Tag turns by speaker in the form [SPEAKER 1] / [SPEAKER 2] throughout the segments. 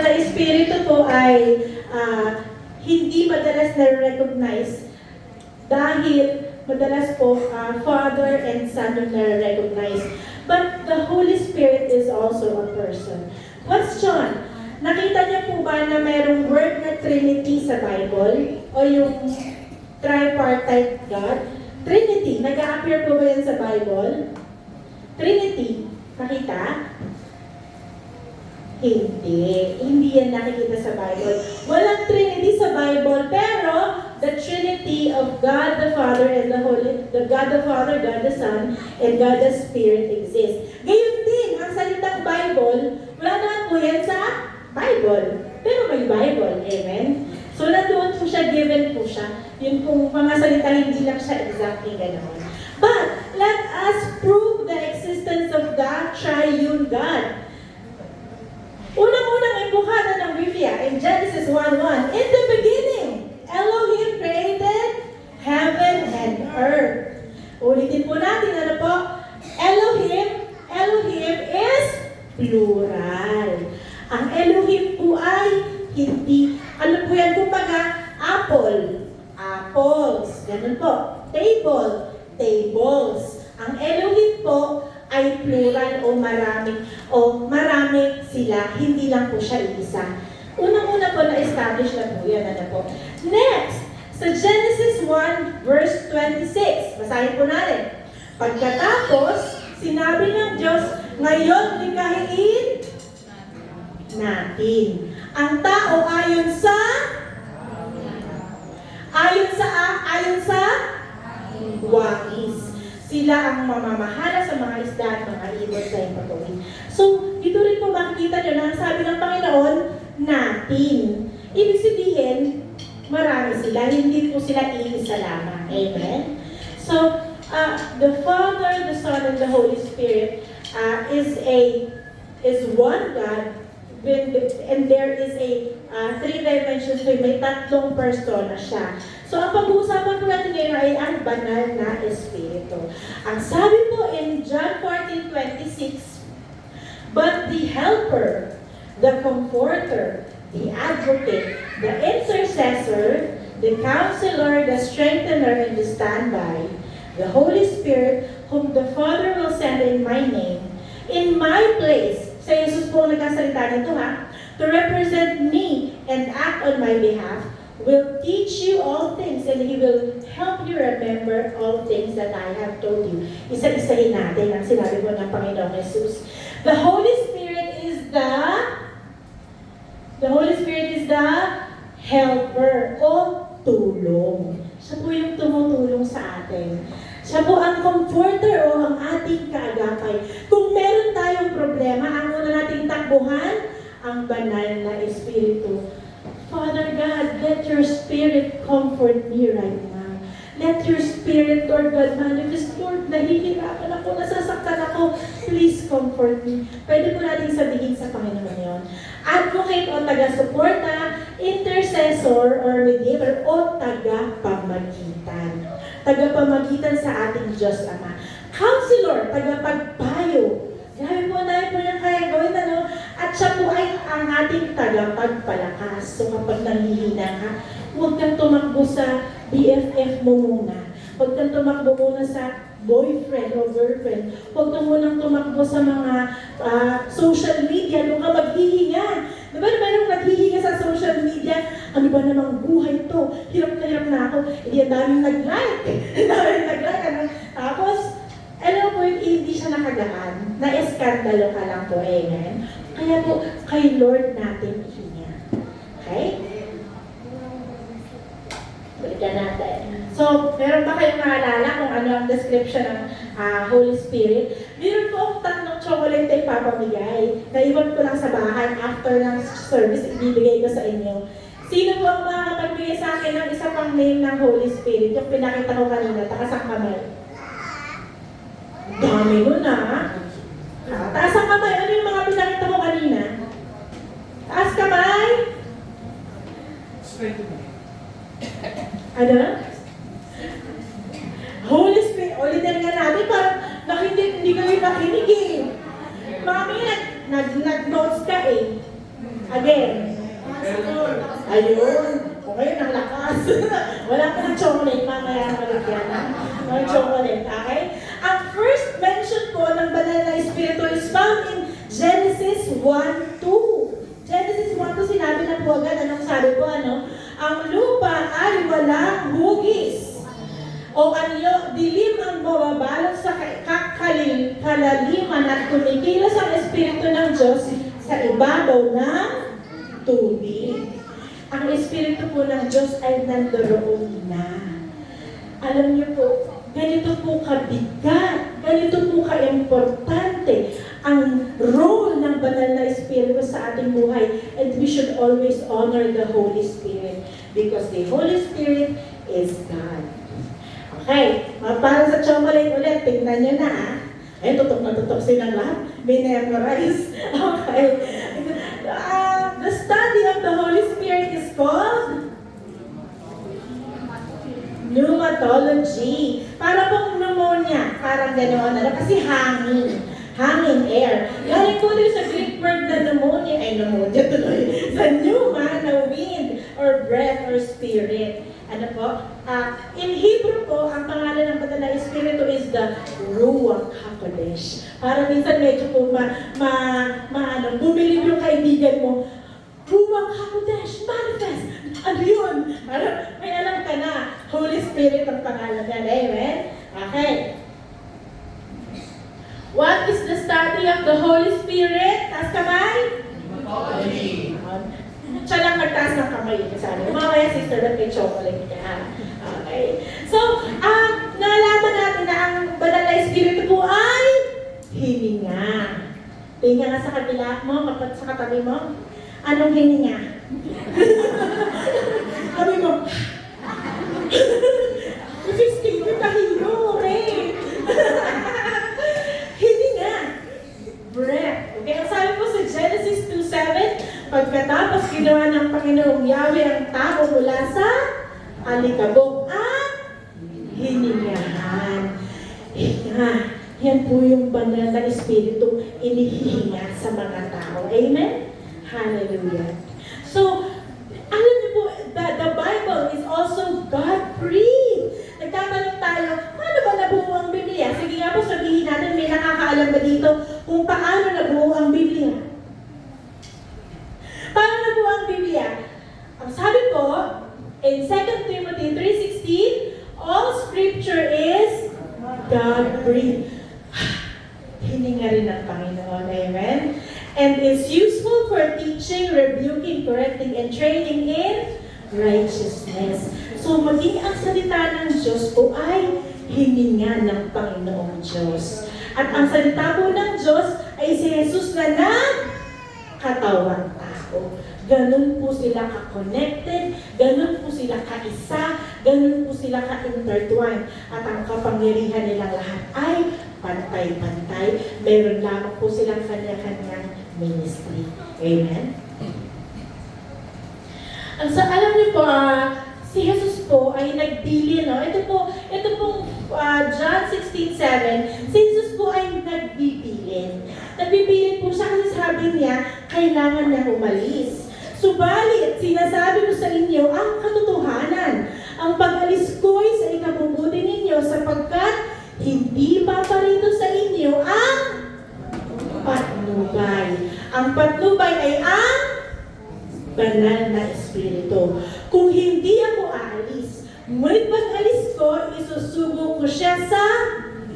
[SPEAKER 1] na espiritu po ay hindi madalas na-recognize dahil madalas po Father and Son yung na-recognize. But the Holy Spirit is also a person. Question, nakita niyo po ba na mayroong word na Trinity sa Bible? O yung tripartite God? Trinity, nag-a-appear po ba yan sa Bible? Trinity, nakita? Hindi yan nakikita sa Bible. Walang Trinity sa Bible, pero the Trinity of God the Father and God the Father, God the Son, and God the Spirit exists. Ngayon din, ang salitang Bible, wala naman po yan sa Bible. Pero may Bible, amen? So, nandoon po siya, given po siya. Yun pong mga salita, hindi lang siya exactly ganoon. But, let us prove the existence of the triune God. Unang-unang ibuhatan ng Biblia in Genesis 1:1. In the beginning, Elohim created heaven and earth. Ulitin po natin, ano po? Elohim is plural. Ang Elohim po ay hindi, ano po yan? Kumbaga, apple, apples. Ganun po. Table, tables. Ang Elohim po ay plural o marami sila, hindi lang po siya isa. Unang-una po na-establish na po yan, ano po. Next, sa Genesis 1 verse 26, basahin po natin. Pagkatapos, sinabi ng Diyos, ngayon likahiin natin ang tao ayon sa wais. Sila ang mamamahala sa mga isda at mga ibon sa ipatuloy. So, dito rin po makikita nyo na sabi ng Panginoon, natin. Ibig sabihin, marami sila, hindi po sila iisa lamang. Amen? So, the Father, the Son, and the Holy Spirit is one God, and there is a three dimensions, so may tatlong persona siya. So, ang pag-uusapan ko natin ngayon ay ang banal na Espiritu. Ang sabi po in John 14:26, but the Helper, the Comforter, the Advocate, the Intercessor, the Counselor, the Strengthener, and the Standby, the Holy Spirit, whom the Father will send in my name, in my place, sa Jesus po nagkasalita nito to represent me and act on my behalf, will teach you all things and He will help you remember all things that I have told you. Isa-isahin natin ang sinabi po ng Panginoong Jesus. The Holy Spirit is the helper o tulong. Siya po yung tumutulong sa atin. Siya po ang comforter o ang ating kaagapay. Kung meron tayong problema, ang una nating takbuhan, ang banal na Espiritu. Father God, let your Spirit comfort me right now. Let your Spirit, Lord God, manifest. Lord, nahihirapan ako, nasasaktan ako. Please comfort me. Pwede po natin sabihin sa Panginoon yun. Advocate o taga-suporta, intercessor or mediator o taga-pamagitan. Taga-pamagitan sa ating Diyos Ama. Counselor, taga-pagpayo. Grabe po, dahil po niyang kaya gawin, ano? At siya po ay ang ating tagapagpalakas. So kapag nanghihina ka, huwag kang tumakbo sa BFF mo muna. Huwag kang tumakbo muna sa boyfriend o girlfriend. Huwag kang munang tumakbo sa mga social media. Doon ka maghihinga. Diba mayroong naghihinga sa social media? Ano ba namang buhay to? Hirap na ako. Hindi, ang daming nag-like. Ang daming nag-like. Ano? Tapos, alam po, hindi siya nakagaan. Na-eskandalo ka lang po, amen? Kaya po, kay Lord natin ihinga. Okay? Balikan natin. So, meron ba kayong naalala kung ano ang description ng Holy Spirit? Meron po akong tatlong chocolate na ipapamigay. Naiwan ko lang sa bahay after ng service, ibibigay ko sa inyo. Sino po ang makakapagbigay sa akin ng isa pang name ng Holy Spirit? Yung pinakita ko kanina, takas ang kamay. Dami mo na. Taas ang kamay. Ano yung mga pinakita mo kanina? Taas kamay. Ano? Holy Spirit. Ulitin nga natin. Parang hindi kayo nakinig eh. Mami, nag-notes ka eh. Again. Ayun. O ngayon, ang lakas. Wala pa ng chocolate. Mamaya ang malagyan. Ng chocolate. Okay? Ang first mention po ng banal na espiritu is found in Genesis 1:2. Genesis 1:2, sinabi na po agad. Anong sabi po, ano? Ang lupa ay walang hugis. O anyo, dilim ang bababalot sa kalaliman at kumikilos ang Espiritu ng Diyos sa ibabaw ng tubig. Ang Espiritu po ng Diyos ay nandoon na. Alam niyo po, ganito po kabigat, ganito po ka-importante ang role ng banal na Espiritu sa ating buhay. And we should always honor the Holy Spirit because the Holy Spirit is God. Okay, para sa chocolate ulit, tingnan nyo na Ay, tutok na tutok silang lahat. Memorize. Okay. The study of the Holy Spirit is called pneumatology. Para pong pneumonia. Parang gano'n. Kasi hangin. Hangin air. Galing po din sa Greek word na pneumonia. Ay, pneumonia tuloy. Sa pneuma na wind or breath or spirit. Ano po? In Hebrew po, ang pangalan ng banal na Espiritu is the Ruach HaKodesh. Para minsan medyo po bumilib yung kaibigan mo, Ruach HaKodesh, manifest! Ano yun? May alam ka na, Holy Spirit ang pangalan yan. Amen? Okay. What is the study of the Holy Spirit? Taas kamay? Pneumatology. Siya lang magtaas ng kamay. Sabi, mamaya sister, ba't may chocolate ka? Okay. So, nalaman natin na ang banal na Espiritu po ay hininga. Tingnan nga sa kabila mo, sa katabi mo. Anong hininga? Sabi mo, Christine, yung tahilo, Ray. Hininga. Breath. Okay, ang sabi po sa Genesis 2:7, pagkatapos ginawa ng Panginoong Yahweh ang tao mula sa alikabok at hiningahan. Hinga. Yan po yung banal na Espiritu inihihinga sa mga tao. Amen? Hallelujah. So, alam niyo po, the Bible is also God-breathed. Nagtatanong tayo, paano ba nabuo ang Biblia? Sige nga po, sabihin natin, may nakakaalam ba dito kung paano nabuo ang Biblia? Paano nabuo ang Biblia? Ang sabi po, in 2 Timothy 3:16, all Scripture is God-breathed. Hininga rin ng Panginoon. Amen? And is useful for teaching, rebuking, correcting, and training in righteousness. So, maging ang salita ng Diyos po ay hininga ng Panginoong Diyos. At ang salita po ng Diyos ay si Jesus na nagkatawang tao. Ganun po sila ka-connected, ganun po sila ka-isa, ganun po sila ka-intertwined. At ang kapangyarihan nilang lahat ay pantay-pantay. Meron lamang po silang kanya-kanyang ministry. Amen? Alam niyo po, si Jesus po ay nagbilin. No? Ito pong John 16:7, si Jesus po ay nagbibilin. Nagbibilin po siya kasi sabi niya, kailangan niya umalis. Subalit, sinasabi ko sa inyo ang katotohanan. Ang pag-alis ko ay sa ikabubuti ninyo sapagkat hindi paparito sa inyo ang patnubay. Ang patnubay ay ang banal na Espiritu. Kung hindi ako aalis, ngunit pag-alis ko, isusubo ko siya sa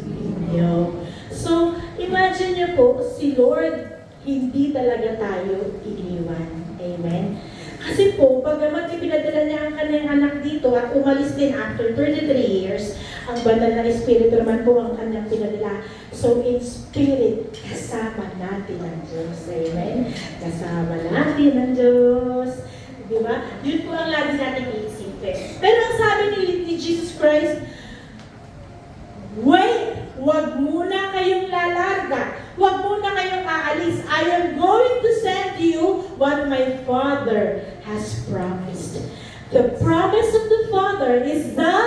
[SPEAKER 1] inyo. So, imagine niyo po, si Lord, hindi talaga tayo iniwan. Amen? Kasi po, bagamat ipinadala niya ang kanyang anak dito at umalis din after 33 years, ang banal na Espiritu naman po ang kanyang pinadala. So, in spirit, kasama natin ang Diyos. Amen? Kasama natin ang Diyos. Diba? Yun po ang lagi natin iisipin. Pero ang sabi ni Jesus Christ, wait! Huwag muna kayong lalarga. Huwag muna kayong aalis. I am going to send you what my Father has promised. The promise of the Father is the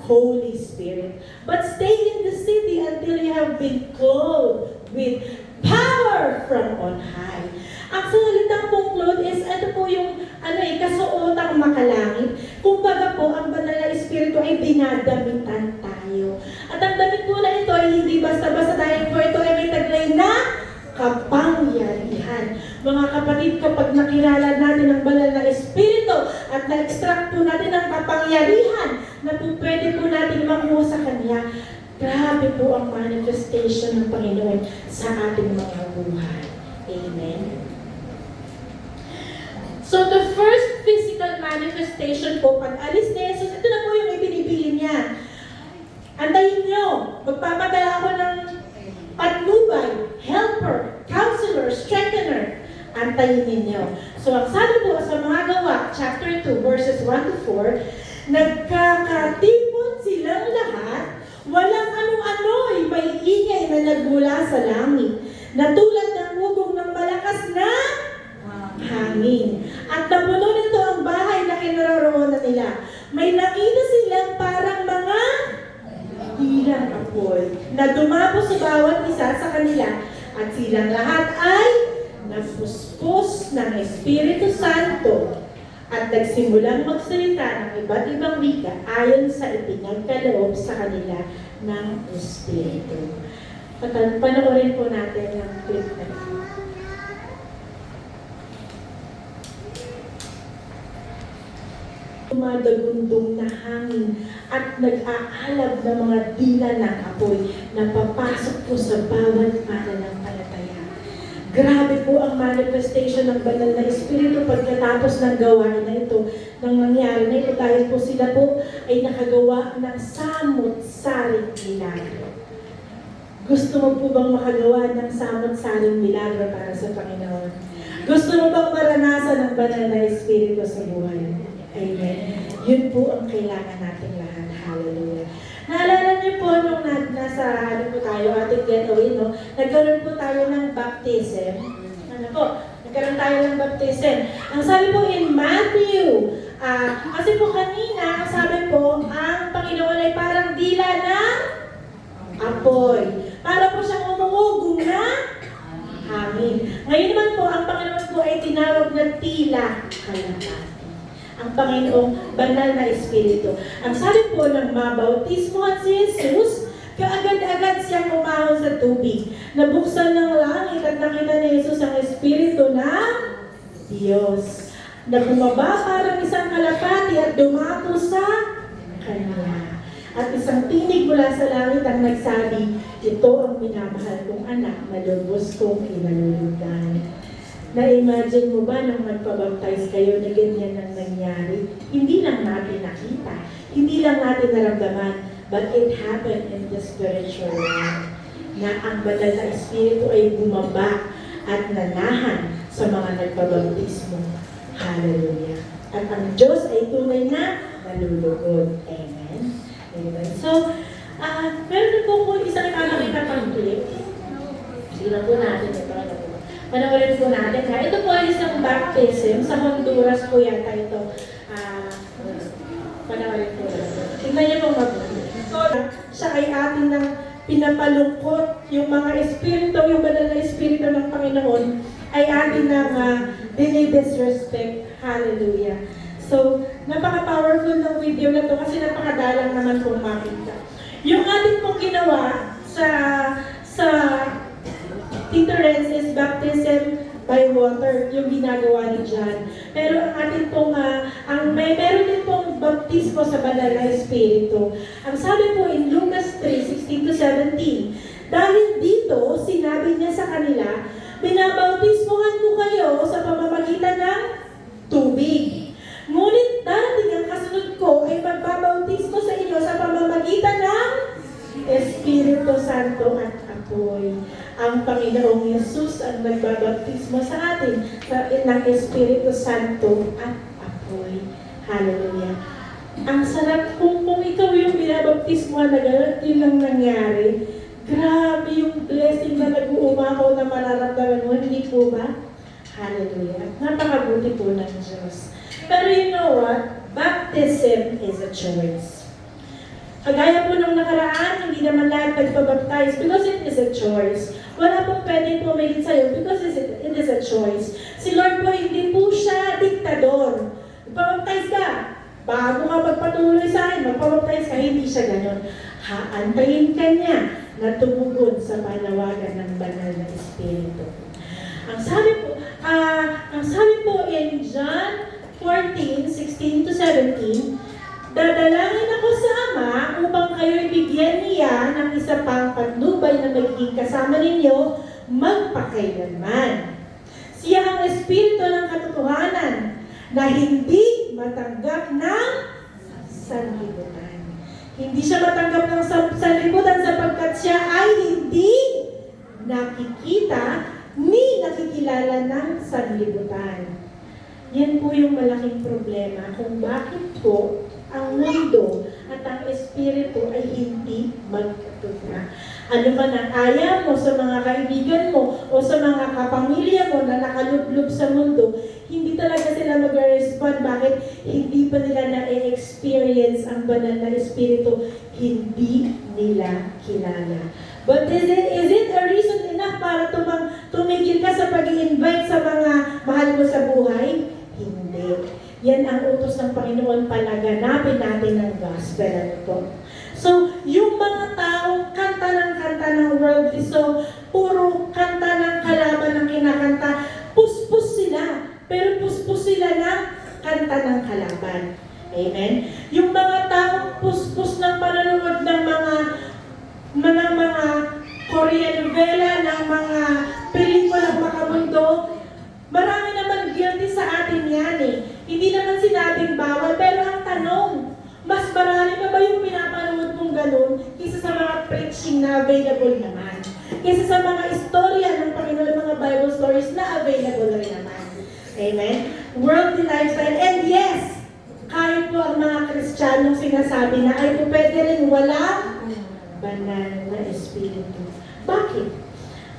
[SPEAKER 1] Holy Spirit. But stay in the city until you have been clothed with power from on high. Ang salitang bunglod is, ito po yung kasuotang makalangit. Kumbaga po, ang banal na espiritu ay dinadamitan tayo. At ang damit po na ito ay hindi basta-basta dahil po ito ay may taglay na kapangyarihan. Mga kapatid, kapag nakilala natin ang banal na espiritu at na-extract po natin ang kapangyarihan na po pwede po natin makuha sa Kanya, grabe po ang manifestation ng Panginoon sa ating mga buhay. Amen. So the first physical manifestation po, pag alis ni Jesus, ito na po yung ibinibili niya. Antayin nyo, magpapadala ako ng patnubay, helper, counselor, strengthener. Antayin ninyo. So ang sabi po sa mga gawa, chapter 2, verses 1 to 4, nagkakatipon silang lahat, walang anong-ano'y may ingay na nagmula sa langit, na tulad ng ugong ng malakas na hangin. At napuno nito ang bahay na kinaroroonan nila. May nakita silang parang mga ilang apoy na dumapos sa bawat isa sa kanila, at silang lahat ay napuspos ng Espiritu Santo at nagsimulang magsalita ng iba't ibang wika ayon sa ipinagkaloob sa kanila ng Espiritu. Panoorin po natin ang clip na ito. Dumadagundong na hangin at nag-aalab ng mga dila ng apoy na papasok po sa bawat pananampalataya. Grabe po ang manifestation ng banal na Espiritu pagkatapos ng gawain na ito, nang nangyari na ito, dahil po sila po ay nakagawa ng samot-saring milagro. Gusto mo po bang makagawa ng samot-saring milagro para sa Panginoon? Gusto mo bang maranasan ang banal na Espiritu sa buhay? Amen. Yun po ang kailangan natin lahat. Hallelujah. Naalala niyo po nung nasa ating getaway, no? Nagkaroon po tayo ng baptism. Nagkaroon tayo ng baptism. Ang sabi po in Matthew, kasi po kanina, ang sabi po, ang Panginoon ay parang dila ng apoy. Para po siyang umungugong na hangin. Ngayon naman po, ang Panginoon po ay tinawag na tila kalapati. Ang Panginoong banal na Espiritu. Ang sabi po ng mabautismohan si Jesus, kaagad-agad siyang umahon sa tubig. Nabuksan ng langit at nakita ni Jesus ang Espiritu ng Diyos na bumaba parang isang kalapati at dumapo sa Kanya. At isang tinig mula sa langit ang nagsabi, ito ang minamahal kong anak na lubos kong inalulugan. Na-imagine mo ba nang magpabaptize kayo na ganyan ang nangyari? Hindi lang natin nakita, hindi lang natin naramdaman, but it happened in the spiritual realm. Na ang banal na Espiritu ay bumaba at nanahan sa mga nagpabaptismo. Hallelujah. At ang Diyos ay tunay na nalulugod. Amen. Amen. So, meron po isang nakakita pang clip. Tingnan po natin ito. Panoorin po natin. Ito po ay isang baptism. Sa Honduras po yata ito. Panoorin po natin. Tingnan niyo po mabuti. Siya ay ating nang pinapalungkot yung mga espiritu, yung banal na espiritu ng Panginoon ay ating nang dinidisrespect. Hallelujah. So, napaka-powerful ng video na to kasi napakadalang naman pong makita. Yung ating pong ginawa sa Tito Renz baptism by water, yung ginagawa ni John. Pero ang ating pong, meron din pong baptismo sa banal na Espiritu. Ang sabi po in Lucas 3:16-17, dahil dito, sinabi niya sa kanila, binabautismohan ko kayo sa pamamagitan ng tubig. Ngunit darating ang kasunod ko ay magbabautismo sa inyo sa pamamagitan ng Espiritu Santo at apoy. Ang Panginoong Yesus ang nagbabaptismo sa atin ng Espiritu Santo at apoy. Hallelujah. Ang sarap kung ikaw yung binabaptismo na gano'n, yun lang nangyari. Grabe yung blessing na nag-uumapaw na mararamdaman mo, hindi po ba? Hallelujah. Napakabuti po ng Diyos. Pero you know what? Baptism is a choice. Kagaya po nung nakaraan, hindi naman lahat nagpabaptize because it is a choice. Wala pong pwedeng pumilit sa'yo because it is a choice. Si Lord po, hindi po siya diktador. Magpapaptize ka. Bago ka magpatuloy sa akin, magpapaptize ka. Hindi siya ganon. Haantayin ka niya na tumugon sa panawagan ng banal na Espiritu. Ang sabi po in John 14:16 to 17, dadalangin ako sa Ama upang kayo'y bigyan niya ng isa pang patnubay na magiging kasama ninyo magpakailanman. Siya ang Espiritu ng katotohanan na hindi matanggap ng sanlibutan. Hindi siya matanggap ng sanlibutan sapagkat siya ay hindi nakikita ni nakikilala ng sanlibutan. Yan po yung malaking problema kung bakit po ang mundo at ang Espiritu ay hindi magkatugma. Ano man ang ayaw mo sa mga kaibigan mo o sa mga kapamilya mo na nakalublob sa mundo, hindi talaga sila mag-respond. Bakit? Hindi pa nila na-experience ang banal na Espiritu. Hindi nila kilala. But is it a reason enough para tumigil ka sa pag-i-invite sa mga mahal mo sa buhay? Hindi. Yan ang utos ng Panginoon, palaganapin natin ang gospel. Ano po? So, yung mga taong kanta ng worldly song, puro kanta ng kalaban ang kinakanta, puspos sila. Pero puspos sila ng kanta ng kalaban. Amen? Yung mga taong puspos ng panonood ng mga Korean novela, ng mga pelikulang makamundo, marami naman guilty sa atin yan eh. Hindi naman sinabing bawal, pero ang tanong, mas marami pa ba yung pinapanood mong ganun kaysa sa mga preaching na available naman? Kaysa sa mga istorya ng Panginoon, mga Bible stories na available rin naman. Amen? Worldly lifestyle. And yes, kahit po ang mga Kristiyanong sinasabi na ay pwede rin wala banal na Espiritu. Bakit?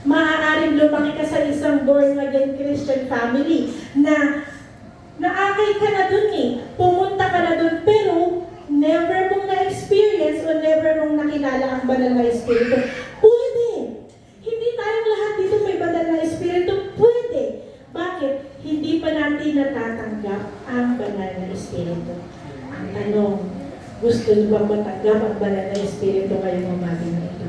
[SPEAKER 1] Maaaring lumaki ka sa isang born-again Christian family na naakay ka na dun eh, pumunta ka na dun, pero never mong na-experience o never mong nakilala ang banal na Espiritu. Pwede! Hindi tayong lahat dito may banal na Espiritu. Pwede! Bakit? Hindi pa natin natatanggap ang banal na Espiritu. Ang tanong, gusto niyo bang matanggap ang banal na Espiritu ngayong umaga na ito?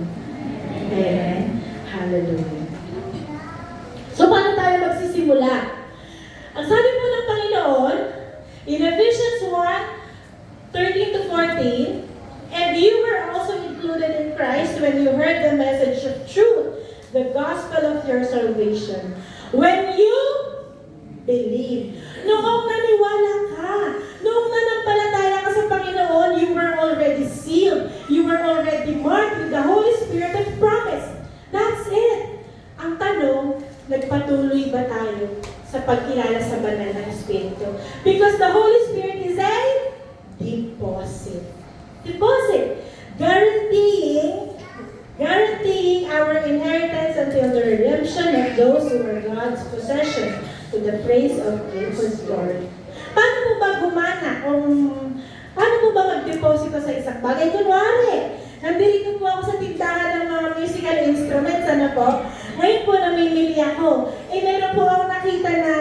[SPEAKER 1] Amen. Hallelujah. So, paano tayo magsisimula? Ang sabi po ng Panginoon, in Ephesians 1:13 to 14, and you were also included in Christ when you heard the message of truth, the gospel of your salvation. When you believe. Noong naniwala ka, noong nanampalataya ka sa Panginoon, you were already sealed. You were already marked with the Holy Spirit of promise. That's it. Ang tanong, nagpatuloy ba tayo sa pagkilala sa banal na Espiritu? Because the Holy Spirit is a deposit. Deposit. Guaranteeing our inheritance until the redemption of those who are God's possession, to the praise of His glory. Paano mo ba gumana? Paano mo ba mag-deposito sa isang bagay? Kunwari, nandito po ako sa tindahan ng mga musical instruments, ano po? Ngayon po, namimili ako. Meron po ako nakita na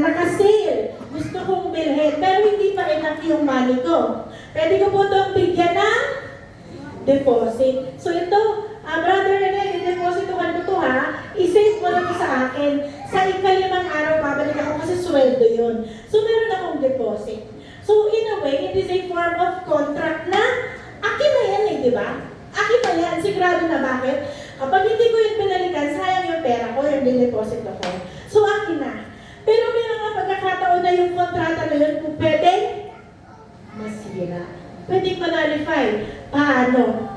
[SPEAKER 1] naka-sale. Gusto kong bilhin, pero hindi pa enough yung money ko. Pwede ko po itong bigyan ng deposit. So ito, brother Rene, i-deposit ko to ha. I-save mo lang sa akin. Sa ikalimang araw, babalik ako kasi sweldo yun. So meron akong deposit. So in a way, it is a form of contract na akin na yan eh, di ba? Akin na yan. Sigurado na bakit? Kapag hindi ko yung pinalikan, sayang yung pera ko, yung dineposit ko. So akin na. Pero may mga pagkakataon na yung kontrata na yun, kung pwede, masira. Pwede ma-nullify. Paano?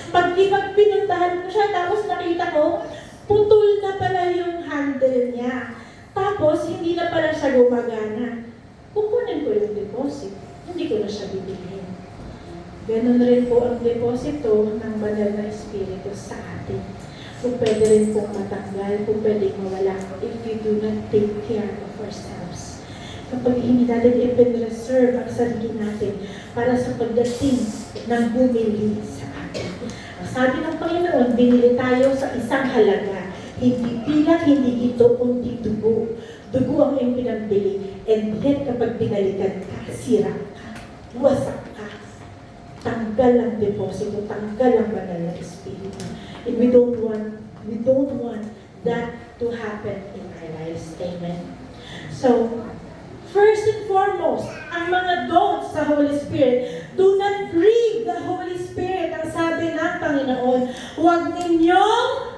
[SPEAKER 1] Pag pinuntahan ko siya, tapos nakita ko, putol na pala yung handle niya. Tapos, hindi na pala siya gumagana. Kukunin ko yung deposit. Hindi ko na siya bibilhin. Ganon rin po ang deposito ng banal na Espiritu sa atin. Kung pwede rin pong matanggal, kung pwede mawala, if we do not take care of ourselves. Kapag hindi natin i-reserve ang sarili natin para sa pagdating ng bumili sa atin. Ang Sabi ng Panginoon, binili tayo sa isang halaga. Hindi bilang, hindi ito, kundi dugo. Dugo ang iyong pinambili. And yet, kapag binalikan ka, sira ka, wasak ka. Tanggal ang deposito, tanggal ang banal na espiritu. And we don't want that to happen in our lives. Amen. So, first and foremost, ang mga don'ts sa Holy Spirit, do not grieve the Holy Spirit. Ang sabi ng Panginoon, huwag ninyong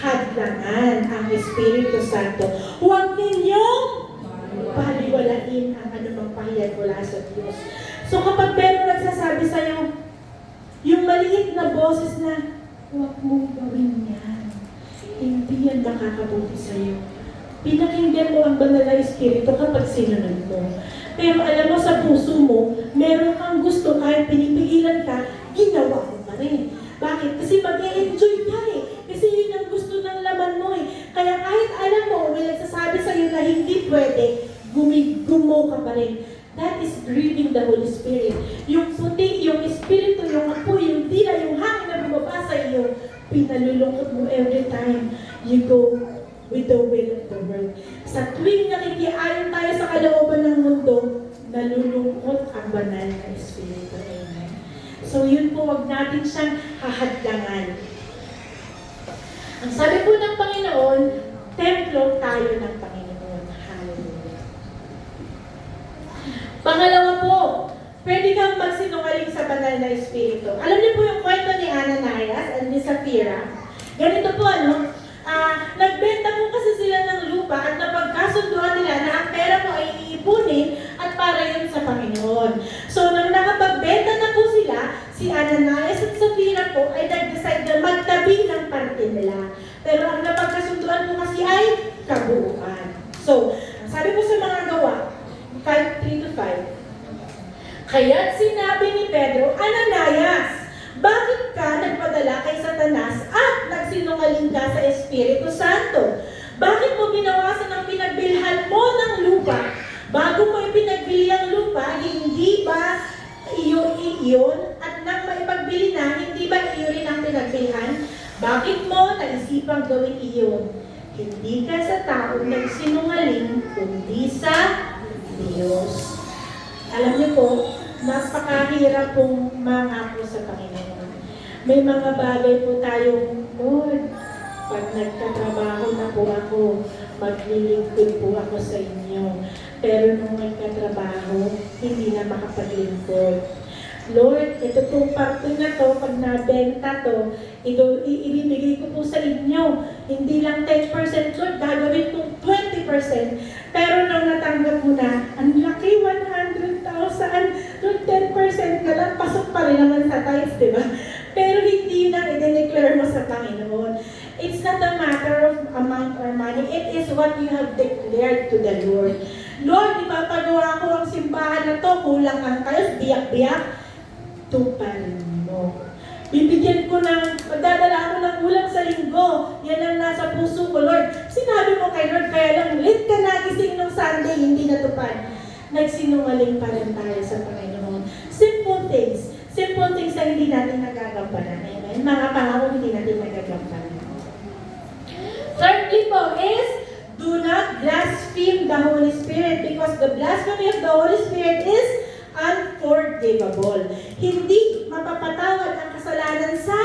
[SPEAKER 1] hadlangan ang Espiritu Santo. Huwag ninyong baliwalain ang anumang pahayag mula sa Diyos. So kapag meron nagsasabi sa'yo, yung maliit na boses na, huwag mong gawin yan. Hindi yan makakabuti sa'yo. Pinakinggan mo ang banal na Espiritu kapag sinunod mo. Pero alam mo sa puso mo, meron kang gusto kahit pinipigilan ka, ginawa mo pa rin. Bakit? Kasi mag-e-enjoy ka eh. Kasi yun ang gusto ng laman mo eh. Kaya kahit alam mo, may nagsasabi sa'yo na hindi pwede, gumo ka pa rin. That is grieving the Holy Spirit. Yung puti, yung Espiritu, yung apoy, yung tila, yung hangin na bumaba sa iyo, pinalulungkot mo every time you go with the will of the world. Sa tuwing nakikiayon tayo sa kalooban ng mundo, nalulungkot ang banal na Espiritu. Amen. So yun po, wag natin siyang hahadlangan. Ang sabi po ng Panginoon, templo tayo ng Panginoon. Hallelujah. Pangalawa po, pwede kang magsinungaling sa banal na Espiritu. Alam niyo po yung kwento ni Ananias and ni Sapphira? Ganito po, nagbenta po kasi sila ng lupa at napagkasunduan nila na ang pera mo ay iipunin at para yun sa Panginoon. So, nang nakapagbenta na po sila, si Ananias at Sapphira po ay nag-decide na magtabi ng parte nila. Pero ang napagkasunduan po kasi ay kabuuan. So, sabi po sa mga gawa, 5:3-5, kaya't sinabi ni Pedro, Ananias, bakit ka nagpadala kay Satanas at nagsinungaling ka sa Espiritu Santo? Bakit mo binawasan ang pinagbilhan mo ng lupa? Bago mo ipinagbili ang lupa, hindi ba iyon at nang maipagbili na, hindi ba iyo rin ang pinagbilhan? Bakit mo naisipang gawin iyon? Hindi ka sa taong nagsinungaling, kundi sa Diyos. Alam niyo po, napakahirap pong mangako sa Panginoon. May mga bagay po tayong, Lord, pag nagkatrabaho na po ako, maglilingkod po ako sa inyo. Pero nung nagkatrabaho, hindi na makapaglingkod. Lord, ito pong parte na to, pag nabenta to, ibibigay ko po sa inyo. Hindi lang 10%, Lord, gagawin kong 20%. Pero nung natanggap mo na, ang laki, 100,000. Lord, 10% na lang, pasok pa rin naman sa tithes, di ba? Pero hindi yun ang i-declare mo sa Panginoon. It's not a matter of amount or money. It is what you have declared to the Lord. Lord, ipapagawa ko ang simbahan na to, kulang ang kayo, biyak-biyak. Tuparin mo. Bibigyan ko ng, magdadala ako ng ulam sa linggo. Yan ang nasa puso ko, Lord. Sinabi mo kay Lord, kaya lang late ka nagising ng Sunday, hindi natupad. Nagsinungaling pa rin tayo sa Panginoon. Simple things na hindi natin nagagampanan. Amen? Mga pangako hindi natin nagagampanan. Thirdly po is, do not blaspheme the Holy Spirit because the blasphemy of the Holy Spirit is unforgivable. Hindi mapapatawad ang kasalanan sa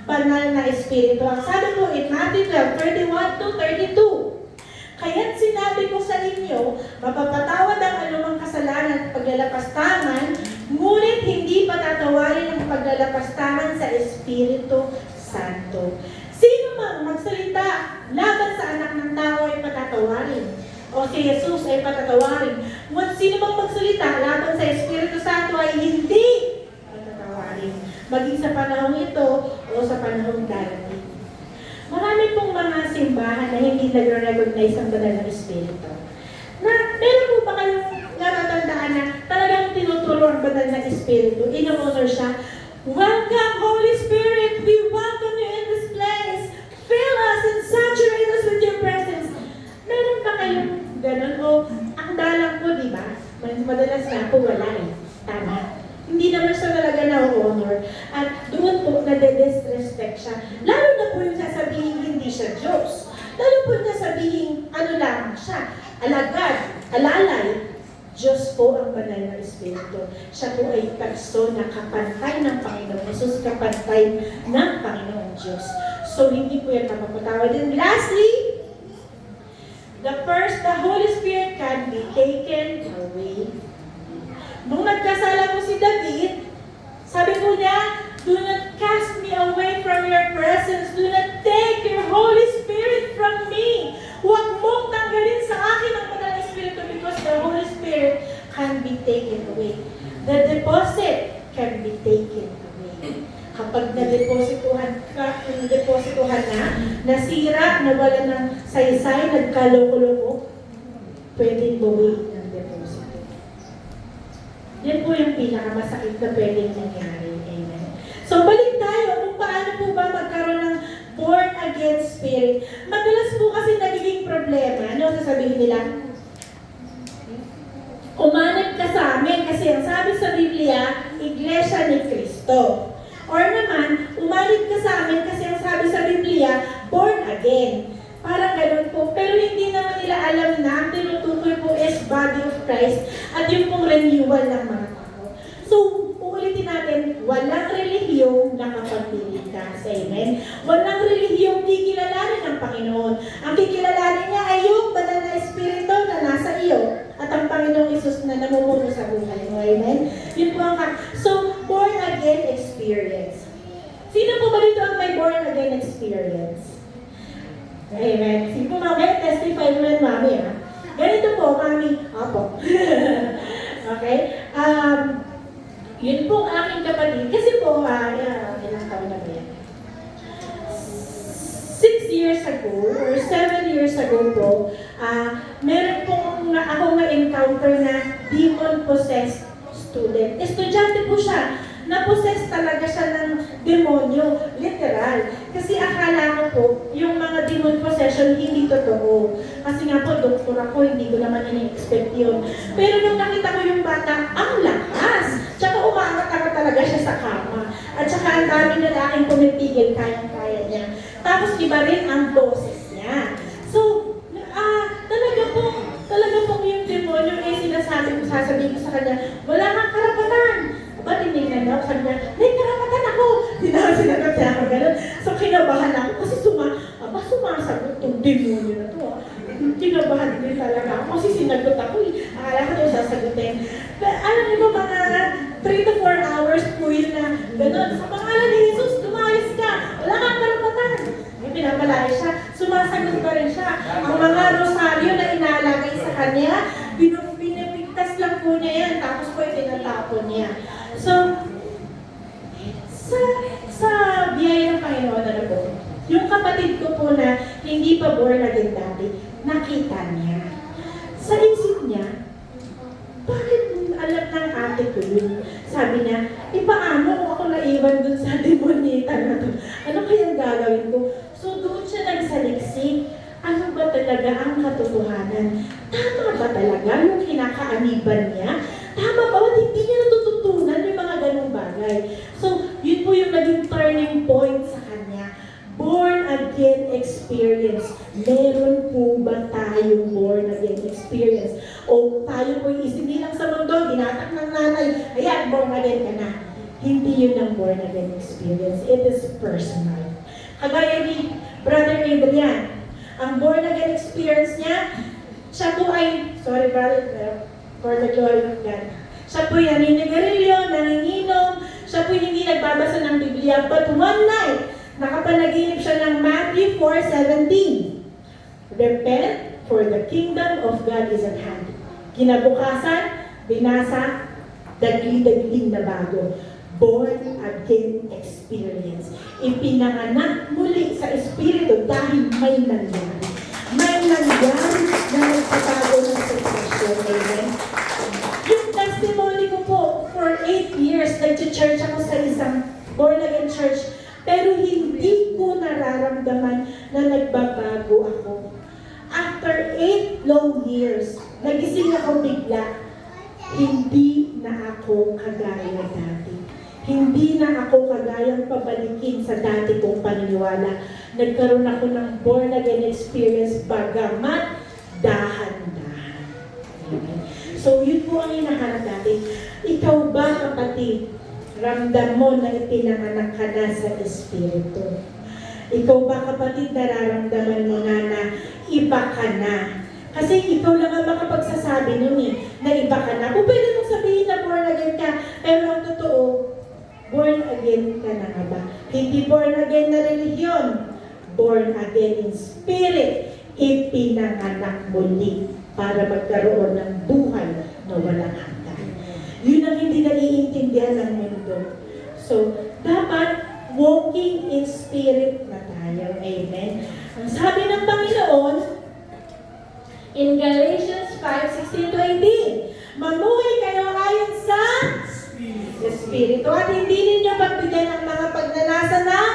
[SPEAKER 1] banal na Espiritu. Ang sabi po in Matthew 12:31-32, kaya't sinabi ko sa inyo, mapapatawad ang anumang kasalanan at paglalapastangan, ngunit hindi patatawarin ang paglalapastangan sa Espiritu Santo. Sino mang magsalita laban sa anak ng tao ay patatawarin. O si Jesus ay patatawarin. Ngunit sino mang magsalita laban sa Espiritu Santo ay hindi patatawarin. Maging sa panahong ito o sa panahong darating. Marami pong mga simbahan na hindi nag-recognize ang banal ng Espiritu. Na, meron po ba kayong natatandaan na talagang tinuturo ang banal ng Espiritu? Ino-honor siya. Welcome, Holy Spirit! We welcome you in this place! Fill us and saturate us with your presence! Meron ba kayong ganun? O, ang dalang po, di ba? Madalas na po wala eh. Tama. Hindi naman siya talaga na-honor. At doon po, nade-disrespect siya. Lalo na po yung sasabihin hindi siya Diyos. Lalo po yung sasabihin, ano lang siya, alagad, alalay. Diyos po ang banal na Espiritu. Siya po ay persona, kapantay ng Panginoon Jesus, kapantay ng Panginoong Diyos. So, hindi po yan mapapatawad. And lastly, the Holy Spirit can be taken away. Nung nagkasala po si David, sabi po niya, do not cast me away from your presence. Do not take your Holy Spirit from me. Huwag mong tanggalin sa akin ang banal na Espiritu because the Holy Spirit can be taken away. The deposit can be taken away. Kapag na-deposituhan na, nasira, nawala ng saysay, nagkaloko-loko, pwedeng bawiin ng deposit. Yan po yung pinakamasakit na pwedeng nangyari. Amen. So, balik tayo kung paano po ba magkaroon ng born-again spirit. Madalas po kasi nagiging problema. Ano sasabihin nila? Umanib ka sa amin kasi ang sabi sa Biblia, Iglesia ni Cristo. Or naman, umanib ka sa amin kasi ang sabi sa Biblia, born again. Parang ganun po. Pero hindi naman nila alam na ang tinutukoy po is body of Christ at yung pong renewal ng mga tao. So, uulitin natin, walang relihiyong nakapagligtas. Amen? Walang relihiyong kikilalanin ng Panginoon. Ang kikilalanin niya ay yung banal na Espiritu na nasa iyo at ang Panginoong Isus na namumuno sa buhay mo. Amen? Yun po ang So, born again experience. Sino po ba dito ang may born again experience? Amen. Sige po, mami, testify mo yan, mami, ha? Ganito po, mami. Apo. Okay? Yun po ang aking kapatid. Kasi po, ilang taon na ba yan? 6 years ago, or 7 years ago po, meron pong ako na-encounter na demon-possessed student. Estudyante po siya. Na-possess talaga siya ng demonyo, literal. Kasi akala ko po, yung mga demon possession hindi totoo. Kasi nga po, doktor ako, hindi ko naman ini-expect yun. Pero nung nakita ko yung bata, ang lakas! Tsaka umaangat-angat talaga siya sa kama. At tsaka ang daming lalaking pumipigil, kayang-kaya niya. Tapos iba rin ang boses niya. So, talaga po yung demonyo, sasabihin ko sa kanya, wala kang karapatan. Ba't tinignan niya ako? Sabi niya, may karapatan ako! Sinagot niya ako gano'n. So, kinabahan ako kasi sumasagot itong demonyo na to. Kinabahan din talaga ako kasi sinagot ako. Akala ko ito sasagutin. Pero alam niyo ba, mga 3 to 4 hours po yun na gano'n. Sa pangalan ni Jesus, lumayas ka! Wala kang karapatan! May pinapalaya siya. Sumasagot pa rin siya. Ang mga rosaryo na inalagay sa kanya, pinipigtas lang po niya yan. Tapos po itinatapon niya. So, sa biyaya ng Panginoon na po, yung kapatid ko po na hindi pa born again dati, nakita niya. Sa isip niya, bakit alam ng ate ko yun? Sabi niya, paano kung ako naiwan dun sa demonita na to? Ano kayang gagawin ko? So doon siya nagsaliksik. Ano ba talaga ang katotohanan? Tama ba talaga yung kinakaaniban niya? Tama ba? Ba't hindi niya natututunan yung mga ganong bagay? So, yun po yung naging turning point sa kanya. Born again experience. Meron po ba tayong born again experience? O tayo po hindi lang sa mundo, ginatak ng nanay, ayan, born again ka na. Hindi yun ang born again experience. It is personal. Kagaya ni Brother Adrian, ang born again experience niya, siya po ay, sorry brother, for the glory of God. Siya po ay naninigarilyo, nanginginom, siya po hindi nagbabasa ng Biblia, but one night, nakapanaginip siya ng Matthew 4:17. Repent, for the kingdom of God is at hand. Kinabukasan, binasa, dagli-dagling na bago. Born again experience. Ipinanganak muli sa Espiritu dahil may nangyari. May nangyari na nagpatago ng sitwasyon. Amen? Yung testimony ko po, for 8 years, nag-church ako sa isang born-again church, pero hindi ko nararamdaman na nagbabago ako. After 8 long years, nagising ako bigla, hindi na ako kagaya dati. Hindi na ako kagayang pabalikin sa dati kong paniniwala. Nagkaroon ako ng born again experience bagamat dahan-dahan. Amen. So, yun po ang hinahanap natin. Ikaw ba, kapatid, ramdam mo na ipinanganak ka na sa Espiritu? Ikaw ba, kapatid, nararamdaman mo na iba ka na? Kasi ikaw lang ang makapagsasabi nun na iba ka na. Kung pwede mong sabihin na born again ka, pero ang totoo, born again ka na nga ba? Hindi born again na religion. Born again in spirit. Ipinanganak muli para magkaroon ng buhay na walang hanggan. Yun ang hindi naiintindihan ng mundo. So, dapat walking in spirit na tayo. Amen. Ang sabi ng Panginoon, in Galatians 5:16-18, mamuhay kayo ayon sa Espiritu at hindi ninyo pagbigyan ng mga pagnanasa ng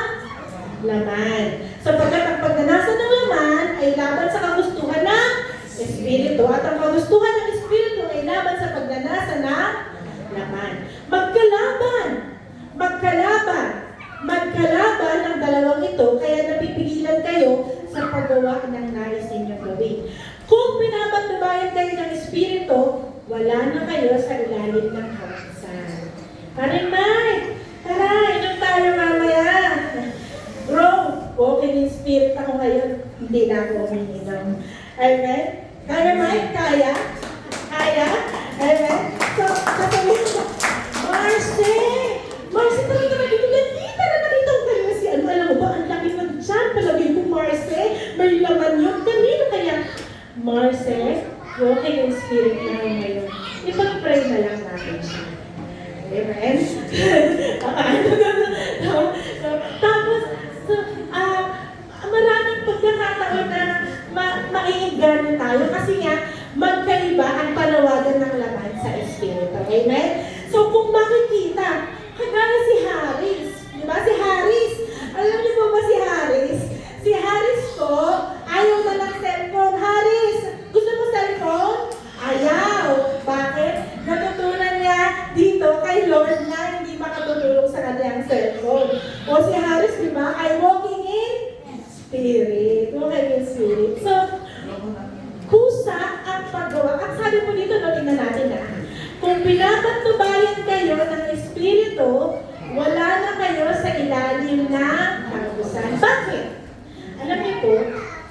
[SPEAKER 1] laman. Sapagkat ang pagnanasa ng laman ay laban sa kagustuhan ng Espiritu at ang kagustuhan ng Espiritu ay laban sa pagnanasa ng laman. Magkalaban! Magkalaban! Magkalaban ang dalawang ito kaya napipigilan kayo sa paggawa ng nais ninyong gawin. Kung pinapatubayan kayo ng Espiritu, wala na kayo sa ilalim ng kawasan. Paring Mike, tara, inom tayo mamaya. Bro, walking in spirit ako ngayon, hindi na ako umiinom. Amen? Kaya Mike, kaya? Kaya? Amen? So, sasabihin ko, Marce, talaga nakita na nakita ko kayo si ano, alam mo ba, ang laki ng tiyan, palagay ko, Marce, may laman yun. Kanino kaya? Marce, walking in spirit na ako ngayon. Ipag-pray na lang natin siya. Amen? Tapos, maraming pagkakataon na maiinggano tayo kasi nga, magkaiba ang panawagan ng laman sa Espiritu. Amen? So, kung makikita, kagaya si Haris, di ba? Si Haris, alam niyo po ba si Haris? Si Haris ko, ayaw na ng cellphone. Haris, gusto mo cellphone? Ayaw. Bakit? Natutunan niya dito kay Lord na hindi makatutulong sa kanyang cellphone. O si Haris, di ba? Ay walking in spirit. Walking in spirit. So, kusa ang paggawa. At sabi mo dito, tingnan natin na. Kung pinapatubayan kayo ng Espiritu, wala na kayo sa ilalim ng karusan. Bakit? Alam niyo po,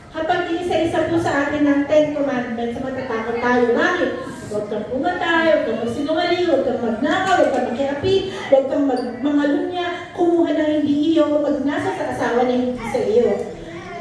[SPEAKER 1] kapag inisa-isa po sa atin ng 10 Commandments, matatakot tayo. Bakit? Huwag kang pumatay, huwag kang magsinungaling, huwag kang magnakaw, huwag kang makiapid, huwag kang mangalunya, kumuha ng hindi iyo, magnasa sa asawa na hindi sa iyo.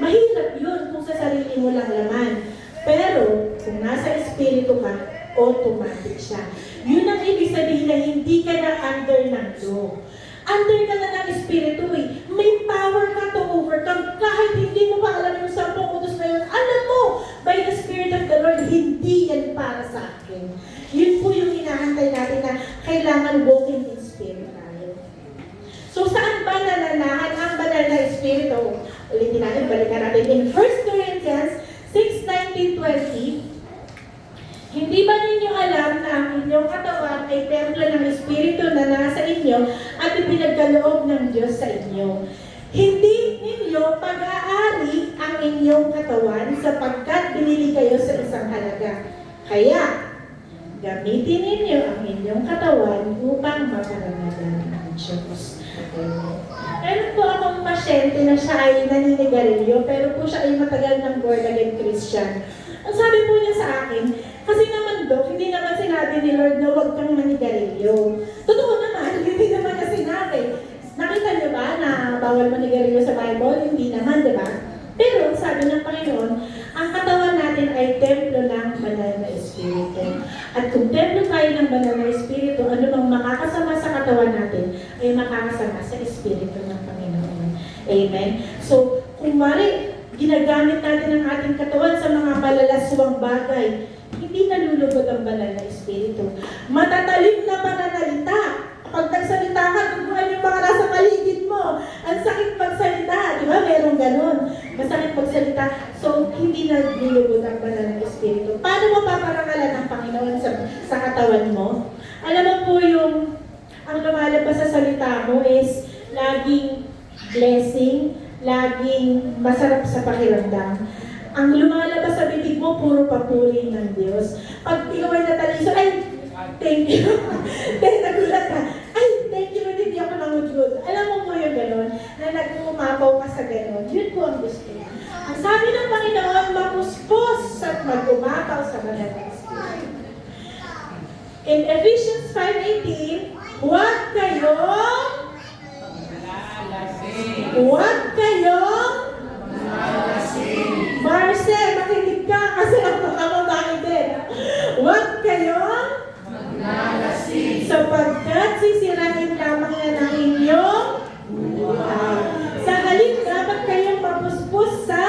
[SPEAKER 1] Mahirap yun kung sa sarili mo lang laman. Pero, kung nasa Espiritu ka, automatic siya. Yun ang ibig sabihin na hindi ka na under ng law. Under ka na ng Espiritu eh. May power ka to overcome. Kahit hindi mo pa alam yung 10 utos na yun, alam mo, by the Spirit of the Lord, hindi yan para sa akin. Yun po yung hinahantay natin na kailangan walking in Spirit tayo. So, saan ba nananahan ang banal na Espiritu? Ulitin natin, balikan natin. In 1 Corinthians 6:19-20, hindi ba ninyo alam na ang inyong katawan ay templo ng Espiritu na nasa inyo at ipinagkaloob ng Diyos sa inyo? Hindi ninyo pag-aari ang inyong katawan sapagkat binili kayo sa isang halaga. Kaya, gamitin ninyo ang inyong katawan upang maparangalan ng Diyos. Meron po akong pasyente na siya ay naninigarilyo, pero po siya ay matagal ng born again Christian. Ang sabi po niya sa akin, kasi naman Dok, hindi naman sinabi ni Lord na huwag kang manigarilyo. Totoo naman, hindi naman na sinabi. Nakita niyo ba na bawal manigarilyo sa Bible? Hindi naman, di ba? Pero sabi ng Panginoon, ang katawan natin ay templo ng banal na Espiritu. At kung templo tayo ng banal na Espiritu, ano bang makakasama sa katawan natin ay makakasama sa Espiritu ng Panginoon. Amen? So, kung mali, ginagamit natin ang ating katawan sa mga malalaswang bagay, hindi nalulugod ang banal na Espiritu. Matatalim na pananalita. Pag nagsalita ka, duguan yung mga nasa paligid mo. Ang sakit magsalita. Di ba? Merong ganun. Masakit magsalita. So, hindi nalulugod ang banal na Espiritu. Paano mo paparangalan ng Panginoon sa katawan mo? Alam mo po ang lumalabas sa salita mo is laging blessing, laging masarap sa pakiramdam. Ang lumalabas sa bibig mo, puro papuri ng Diyos. Pag ikaw ay nataliso, ay, thank you. Dahil nagulat ka, ay, thank you, hindi ako nangudgod. Alam mo po yung gano'n, na nagpumapaw ka sa gano'n. Yun po ang gusto niya. Ang sabi ng Panginoon, mapuspos at magumapaw sa banal na Espiritu. In Ephesians 5:18, huwag kayong Marce, makinig ka kasi ang makababae din. Huwag kayong sapagkat sisirain lamang na ng inyong buhay. Sa halip, dapat kayong mapuspos sa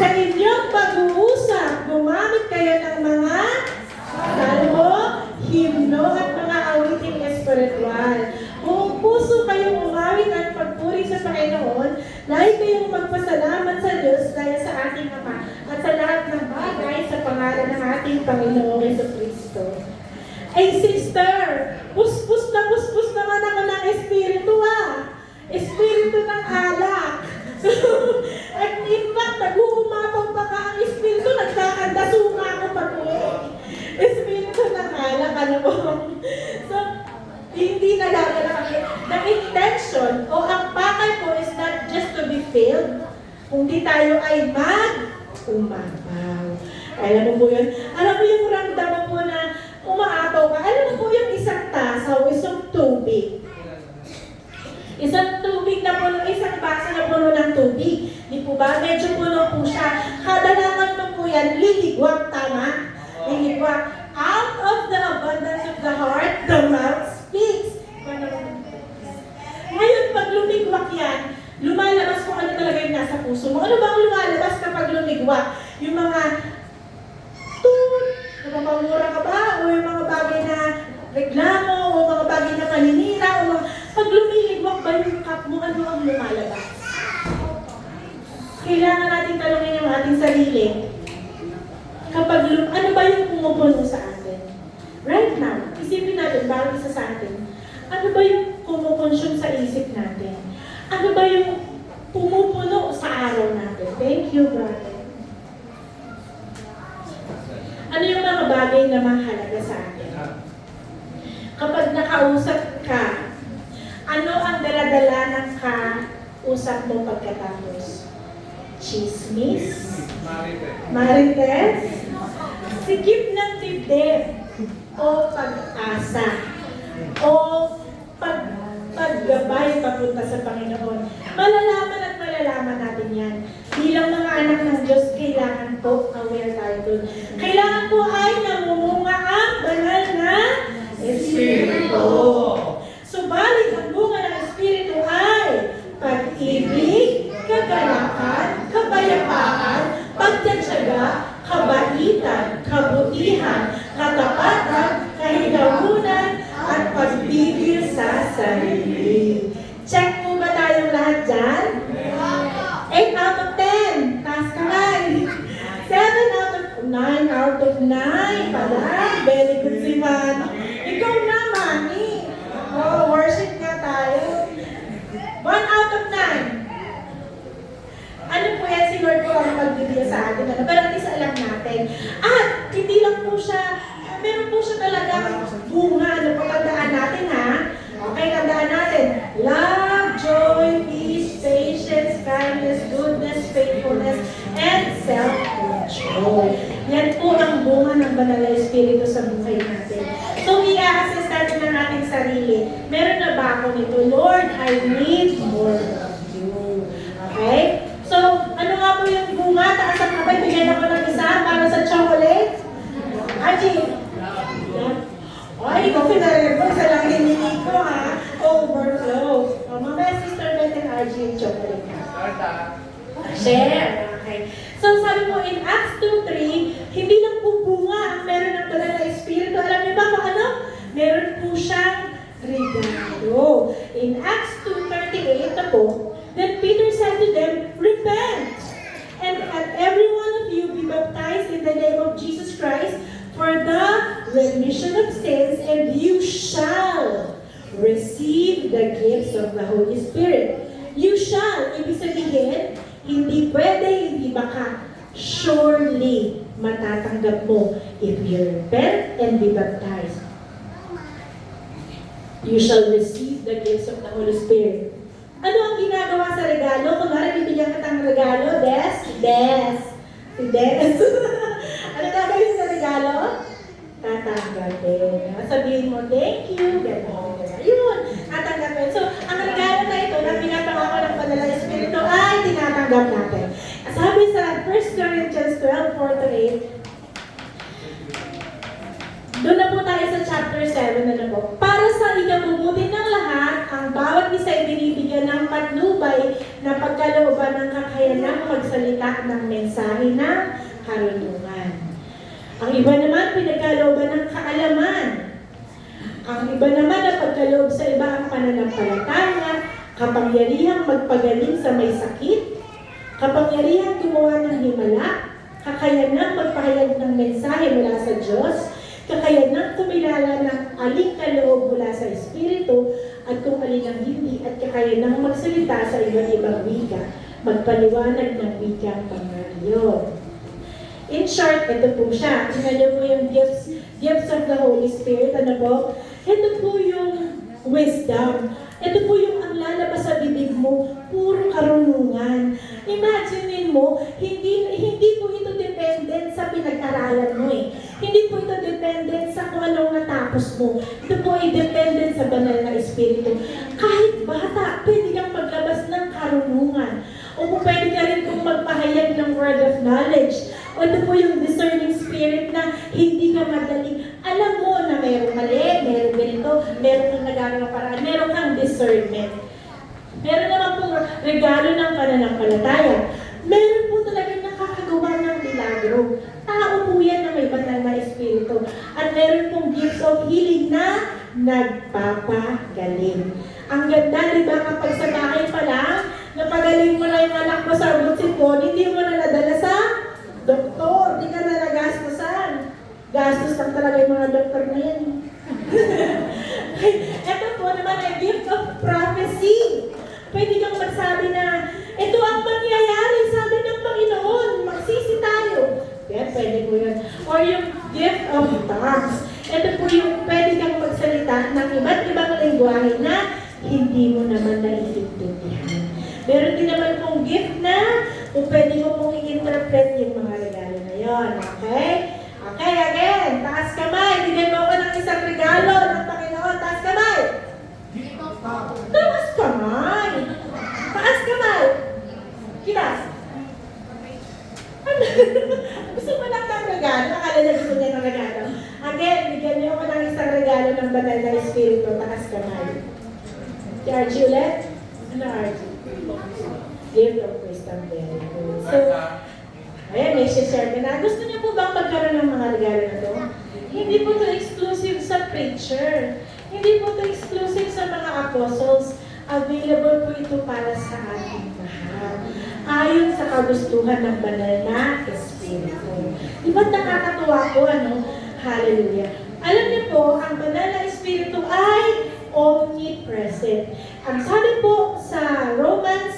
[SPEAKER 1] inyong pag-uusap. Gumamit kayo ng mga salmo, himno at mga awiting espiritual. Kung puso kayong umawit at pagpuri sa Panginoon, dahil kayong magpasalamat sa Diyos dahil sa ating Ama at sa lahat ng bagay sa pangalan ng ating Panginoong Jesucristo. Ay sister, puspos naman ako ng Espiritu Espiritu ng alak. At in fact, nag-uumapaw pa ka ang Espiritu, nagkakandasuma ako pag-uwi. Espiritu ng alak, ano po? So, hindi nagagala kami. The intention o ang pakay po is not just to be filled, kundi tayo ay mag-umapaw. Alam mo po yun? Alam mo yung ramdaman mo na umaapaw ka? Alam mo po yung isang tasa o isang tubig. Isang tubig na puno, isang basa na puno ng tubig. Di po ba? Medyo puno po siya. Kadalaman mo po yan, liligwak, tama? Liligwak. Out of the abundance of the heart, the mouth speaks. Ngayon, pag lumigwak yan, lumalabas kung ano talaga yung nasa puso mo. Ano ba ang lumalabas kapag lumigwak? Yung mga napapamura ka ba? O yung mga bagay na reklamo? O mga bagay na kaninira? O mga... Pag lumiligwak ba yung cup mo, ano ang lumalabas? Kailangan natin talungin yung ating sarili. Kapag ano ba yung pumupuno sa atin? Right now, isipin natin, bago isa sa atin, ano ba yung kumukonsume sa isip natin? Ano ba yung pumupuno sa araw natin? Thank you, brother. Ano yung mga bagay na mahalaga sa atin? Kapag nakausap ka, ano ang daladala ng kausap mo pagkatapos? Chismis? Marites? Sikip ng dibdib? O pag-asa? O paggabay papunta sa Panginoon? Malalaman at malalaman natin yan. Bilang mga anak ng Diyos, kailangan po aware tayo dun. Kailangan po ay namumunga ang banal na Espiritu. Subalit, ang bunga ng Espiritu ay pag-ibig, kagalakan, kapayapaan, pagtatyaga, kabaitan, kabutihan, katapatan, kahinaunan, at pagpigil sa sarili. Check po ba tayong lahat dyan? 8 out of 10. Taas kamay. 7 out of 9 out of 9 pala. Very good si Manny. Ikaw na, Manny. Oh, worship nga tayo. 1 out of 9. Ano po yan, si Lord po ang magbibigay sa atin. Pero at least alam natin. At hindi lang po siya, meron po siya talaga bunga. Ano po, tandaan natin ha? Okay, tandaan natin. Love, joy, peace, patience, kindness, goodness, faithfulness, and self-control. Yan po ang bunga ng Banal na Espiritu sa buhay natin. So, i-assess natin ang ating sarili. Meron na ba ako nito? Lord, I need more of you. Okay? So, ano nga po yung bunga? Taas ang kapay, bigyan ako ng isa para sa chocolate. Archie! Ay, ikaw pinarag mo. Isa lang hiningi ko ha. Overflow. O, mamaya Sister Beth and Archie yung chocolate ha. Share. Okay. So, sabi mo, in Acts 2:3, hindi lang po bunga ang meron ng Banal na Espiritu. Alam niyo ba kung ano? Meron po siyang regalo. In Acts 2:38 na po, then Peter said to them, repent, and every one of you be baptized in the name of Jesus Christ for the remission of sins, and you shall receive the gifts of the Holy Spirit. You shall, ibig sabihin, hindi pwede, hindi baka. Surely, matatanggap mo if you repent and be baptized. You shall receive the gifts of the Holy Spirit. Ano ang ginagawa sa regalo? Kunwari, bibigyan ka ng regalo, Des? Si Des. Ano gagawin sa regalo? Tatanggapin. Sabihin mo, thank you. Gano'n. Yun. Tatanggapin. So, ang regalo na ito na pinapangako ng Banal na Espiritu ay tinatanggap natin. Sabi sa 1 Corinthians 12:4-8, doon na po tayo sa chapter 7 na po. Para sa ikabubuti ng lahat, ang bawat isa ay binibigyan ng patnubay na pagkalooban ng kakayanang magsalita ng mensahe ng karunungan. Ang iba naman, pinagkalooban ng kaalaman. Ang iba naman na pagkaloob sa iba ang pananampalataya, kapangyarihang magpagaling sa may sakit, kapangyarihang gumawa ng himala, kakayanang magpahayag ng mensahe mula sa Diyos, kakayanang kumilala ng aling kaloob mula sa Espiritu, at kung alin ang hindi, at kakayanang magsalita sa iba't ibang wika, magpaliwanag ng wikang pangaliyon. In short, ito po siya. Tingnan niyo po yung gifts of the Holy Spirit. Ano po? Ito po yung wisdom. Ito po yung ang lalabas sa bibig mo, puro karunungan. Imagine mo, hindi po ito dependent sa pinag-aralan mo eh. Hindi po ito dependent sa kung anong natapos mo. Ito po ay dependent sa Banal na Espiritu. Kahit bata, pwede kang maglabas ng karunungan. O pwede ka rin kung magpahayag ng word of knowledge. O ito po yung discerning spirit na hindi ka madaling alam mo na mayroong mali, mayroong ganito, mayroong kang nagagawa paraan, mayroong kang discernment. Meron naman po regalo ng pananampalataya. Meron po talagang nakakagawa ng milagro. Tao po yan na may Banal na Espiritu. At meron pong gifts of healing na nagpapagaling. Ang ganda, di ba, kapag sa bahay pa lang, napagaling mo na yung anak mo sa butsipon, hindi mo na nadala sa doktor, di ka na nagastusan. Gastos lang talaga yung mga doktor na yan. Ito po naman ay gift of prophecy. Pwede kang magsabi na, ito ang mangyayari, sabi ng Panginoon, magsisi tayo. Yan, pwede po yun. Or yung gift of tongues. Ito po yung pwede kang magsalita ng iba't ibang lengguwahe na hindi mo naman naiintindihan. Meron din naman pong gift na kung pwede mo pong i-interpret yung mga regalo na yun. Okay? Okay, again. Taas kamay. Bigyan mo ako ng isang regalo ng Panginoon. Taas kamay. Taas kamay. Taas kamay. Kitas. Gusto mo lang ng regalo? Akala na gusto niya ng regalo. Again, bigyan niyo ako ng isang regalo ng Banal na Espiritu. Taas kamay. Si Archie ulit? Ano Archie? Gift of wisdom. Very good. So, ayan, may share ka na. Gusto niyo po bang magkaroon ng mga regalo na to? Hindi po ito exclusive sa preacher. Hindi po ito exclusive sa mga apostles. Available po ito para sa ating lahat. Ayon sa kagustuhan ng Banal na Espiritu. Di ba nakakatuwa po, ano? Hallelujah. Alam niyo po, ang Banal na Espiritu ay omnipresent. Ang sabi po sa Romans,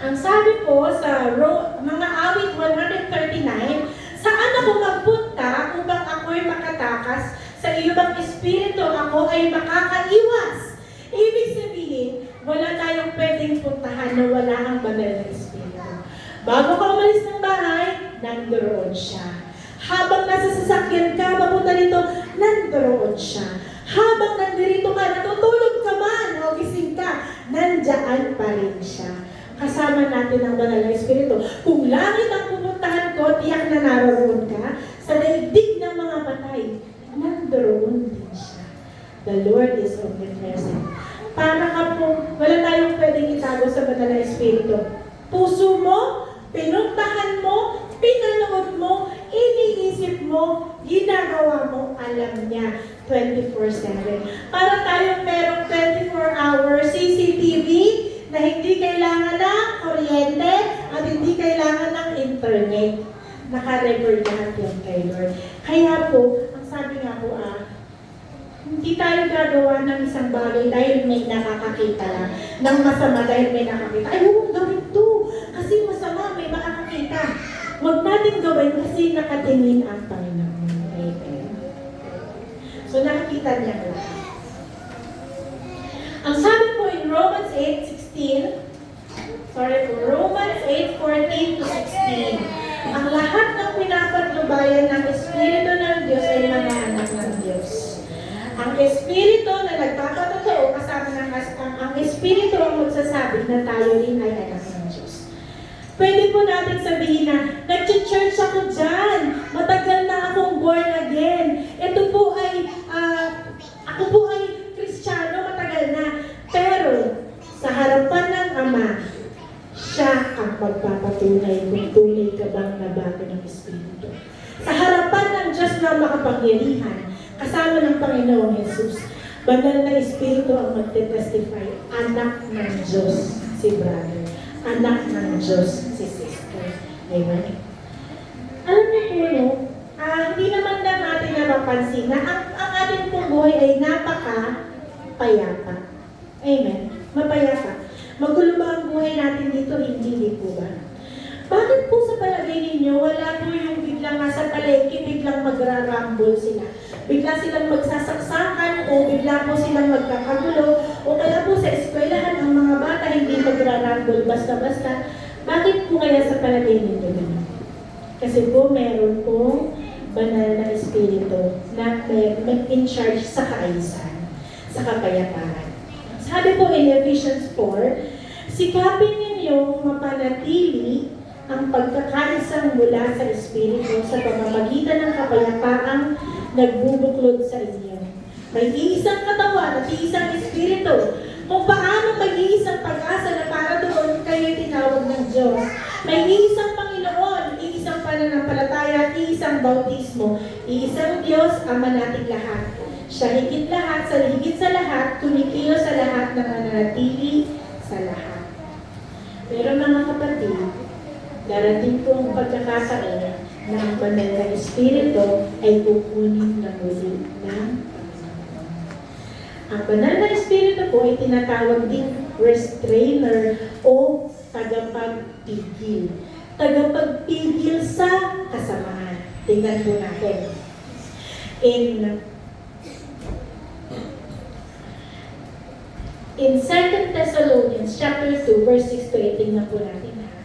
[SPEAKER 1] ang sabi po sa mga awit 139, saan ako magpunta upang ako'y makatakas? Sa iyo bang espiritu ako ay makakaiwas? Ibig sabihin, wala tayong pwedeng puntahan na wala ang Banal na Espiritu. Bago ka umalis ng bahay, nandoon siya. Habang nasa sasakyan ka, papunta dito, nandoon siya. Habang nandito ka, natutulog ka man, o gising ka, nandiyan pa rin siya. Kasama natin ang Banal na Espiritu. Kung langit ang pupuntahan ko, tiyak na naroon ka. Sa daigdig ng mga patay, nandoon din siya. The Lord is omnipresent. Para ka po, wala tayong pwedeng itago sa Banal na Espiritu. Puso mo, pinuntahan mo, pinanood mo, iniisip mo, ginagawa mo, alam niya 24/7. Para tayong merong 24-hour CCTV na hindi kailangan ng kuryente internet. Naka-record lahat yun kay Lord. Kaya po, ang sabi nga po, hindi tayo gagawa ng isang bagay dahil may nakakakita lang. Ng masama dahil may nakakita. Ay, huwag gawin to. Kasi masama, may makakakita. Huwag natin gawin kasi nakatingin ang Panginoon. Amen. So, nakikita niya lahat. Ang sabi po in Romans 8:14 to 16, ang lahat ng pinapatnubayan ng Espiritu ng Diyos ay mga anak ng Diyos. Ang Espiritu na nagpapatotoo kasama ng ang Espiritu ang magsasabi na tayo rin ay anak ng Diyos. Pwede po natin sabihin na, nag-church ako dyan, matagal na akong born again. Ito po ay, ako po ay Kristiyano, matagal na. Pero, sa harapan ng Ama, siya ang magpapatunay kung tunay ka bang nabago ng Espiritu. Sa harapan ng Diyos na makapangyarihan, kasama ng Panginoong Jesus, banal na Espiritu ang magte-testify, anak ng Diyos si brother, anak ng Diyos si sister. Amen. Alam niyo po, no? Hindi naman na natin napapansin na ang ating pong buhay ay napaka-payapa. Amen. Mapayapa. Magulo ba ang buhay natin dito? Hindi po ba? Bakit po sa palagay ninyo, wala po yung biglang nasa palengke, biglang magra-rumble sila? Bigla silang magsasaksakan o bigla po silang magkakagulo o kaya po sa eskwelahan ang mga bata hindi magra-rumble basta-basta. Bakit po kaya sa palagay ninyo ganun? Kasi po meron pong banal na espiritu na in charge sa kaayusan, sa kapayapaan. Sabi po in Ephesians 4, sikapin ninyong mapanatili ang pagkakaisang mula sa Espiritu sa pamamagitan ng kapayapaang nagbubuklod sa inyo. May iisang katawan at iisang Espiritu. Kung paano may iisang pag-asa na para doon kayo tinawag ng Diyos. May iisang Panginoon, iisang pananampalataya at iisang bautismo. Iisang Diyos, Ama nating lahat. Siya higit sa lahat, tumikilos sa lahat na mananatili sa lahat. Pero mga kapatid, darating po ang pagkakataon na ang banal na Espiritu ay kukunin na muli ng Panginoon. Ang banal na Espiritu po ay tinatawag ding restrainer o tagapagpigil. Tagapagpigil sa kasamaan. Tingnan po natin. In 2 Thessalonians chapter 2, verse 6 to 8, tingnan po natin ha.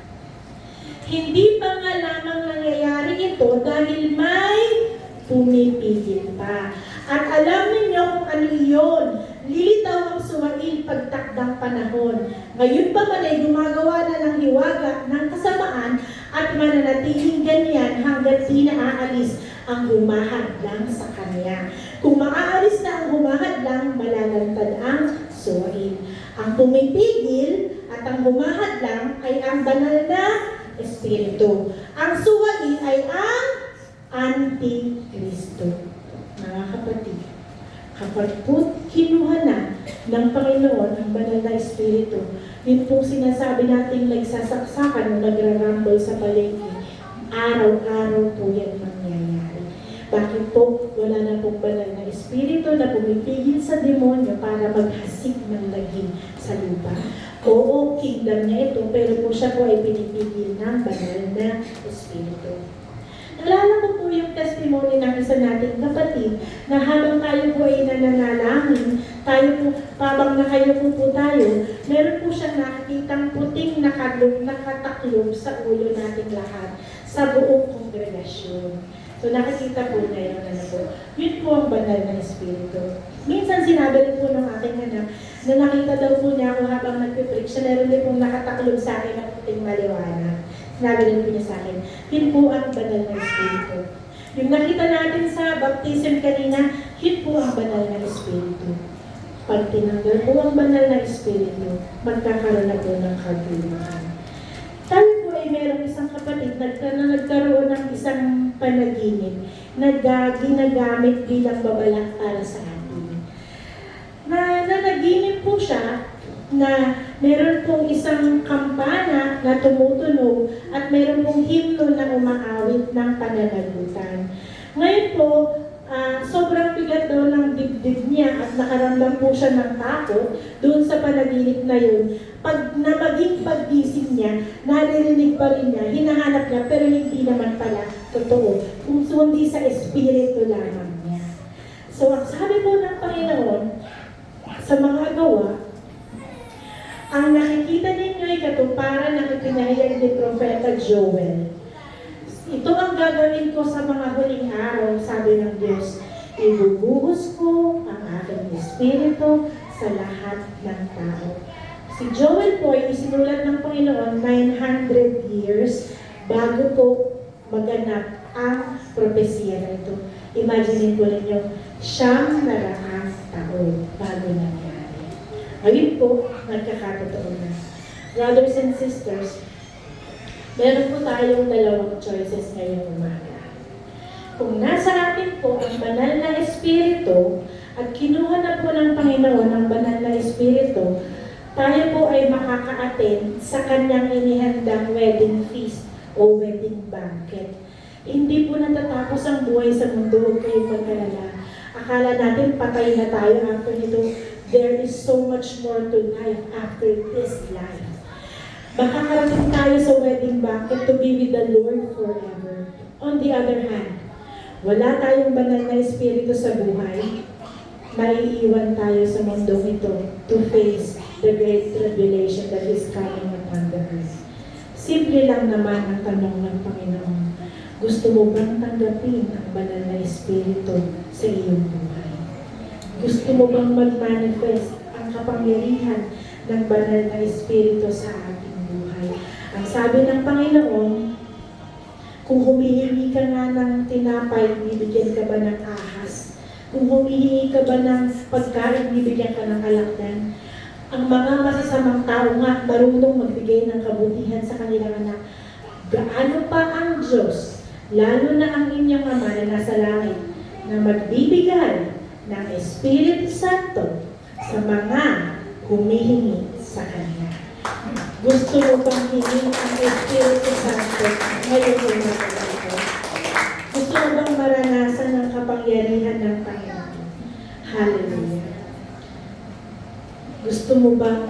[SPEAKER 1] Hindi pa nga lamang nangyayari ito dahil may pumipigil pa. At alam ninyo kung ano iyon. Lilitaw ang sumail pagtakdang panahon. Ngayon pa man ay gumagawa na ng hiwaga ng kasamaan at mananatiling ganyan hanggat di naaalis ang humahadlang sa kanya. Kung maaalis na ang humahadlang, malalantad ang suwain. Ang pumipigil at ang humahadlang ay ang banal na Espiritu. Ang suwain ay ang Antikristo. Mga kapatid, kapag po kinuha na ng Panginoon ang banal na Espiritu, yun pong sinasabi natin nagsasaksakan o nagrarambol sa palengke, araw-araw po yan mangyayari. Bakit po wala na pong banal na Espiritu na pumipigil sa demonyo para maghasik ng lagim sa lupa? Oo, kingdom niya ito, pero po siya po ay pinipigil ng banal na Espiritu. Nalala ko po yung testimony ng isa nating kapatid na habang tayo po ay nananalangin, tayo po, habang nakayupo po tayo, meron po siyang nakikitang puting nakataklob sa ulo nating lahat sa buong kongregasyon. So nakikita po niya yung ano po. Yun po ang banal na Espiritu. Minsan sinabi rin po ng aking anak na nakita daw po niya ako habang nagpipreach, siya meron din pong nakataklob sa akin ng puting maliwanag. Sinabi rin po niya sa akin, yun po ang banal na Espiritu. Yung nakita natin sa baptism kanina, yun po ang banal na Espiritu. Pag tinanggal po ang banal na Espiritu, magkakaroon na po ng kaguluhan. Tayo po ay merong isang kapatid na nagkaroon ng isang panaginip na ginagamit bilang babala para sa atin. Na naginip po siya na meron pong isang kampana na tumutunog at meron pong himno na umaawit ng pananagutan. Ngayon po, sobrang bigat daw ng dibdib niya at nakaramdam po siya ng takot doon sa panaginip na yun. Pag na maging paggising niya, naririnig pa rin niya, hinahanap niya, pero hindi naman pala totoo. Kung sundi sa espiritu lamang niya. So, ang sabi po ng Panginoon sa mga gawa, ang nakikita ninyo ay katuparan ng ipinahayag ni Propeta Joel. Ito ang gagawin ko sa mga huling araw, sabi ng Diyos. Ibubuhos ko ang aking espiritu sa lahat ng tao. Si Joel po ay isinulat ng Panginoon 900 years bago po maganap ang propesya na ito. Imagine po ninyo, 900 taon bago nangyari. Ngayon po, nagkakatotoo na. Brothers and sisters, meron po tayong dalawang choices ngayong umaga. Kung nasa atin po ang banal na espiritu at kinuha na po ng Panginoon ang banal na espiritu, tayo po ay makaka-attend sa kanyang inihandang wedding feast o wedding banquet. Hindi po natatapos ang buhay sa mundo, huwag kayong mag-alala. Akala natin patay na tayo after nito. There is so much more to life after this life. Makakarating tayo sa wedding banquet to be with the Lord forever. On the other hand, wala tayong banal na espiritu sa buhay, maiiwan tayo sa mundong ito to face the great tribulation that is coming upon the earth. Simple lang naman ang tanong ng Panginoon. Gusto mo bang tanggapin ang banal na espiritu sa iyong buhay? Gusto mo bang mag-manifest ang kapangyarihan ng banal na espiritu sa ating buhay? Ang sabi ng Panginoon, kung humihingi ka nga ng tinapay, bibigyan ka ba ng ahas? Kung humihingi ka ba ng pagkain, bibigyan ka ng alakdan? Ang mga masasamang tao nga marunong magbigay ng kabutihan sa kanilang anak. Gaano pa ang Diyos, lalo na ang inyong Ama na nasa langit, na magbibigay ng Espiritu Santo sa mga humihingi sa Kanya. Gusto mo bang hingin ang Espiritu Santo ngayon yung mga Gusto mo bang maranasan ang kapangyarihan ng Panginoon? Hallelujah. Gusto mo bang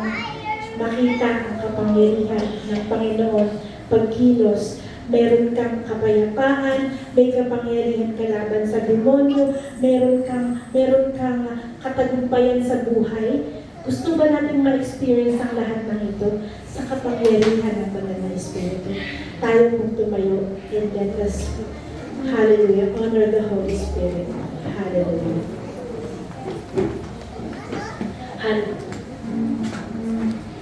[SPEAKER 1] makita ang kapangyarihan ng Panginoon pagkilos? Meron kang kapayapaan, may kapangyarihan ka laban sa demonyo, meron kang katagumpayan sa buhay. Gusto ba natin ma-experience ang lahat ng ito sa kapangyarihan ng banal na Espiritu? Tayo pong tumayo and let us, hallelujah, honor the Holy Spirit. Hallelujah. Hallelujah.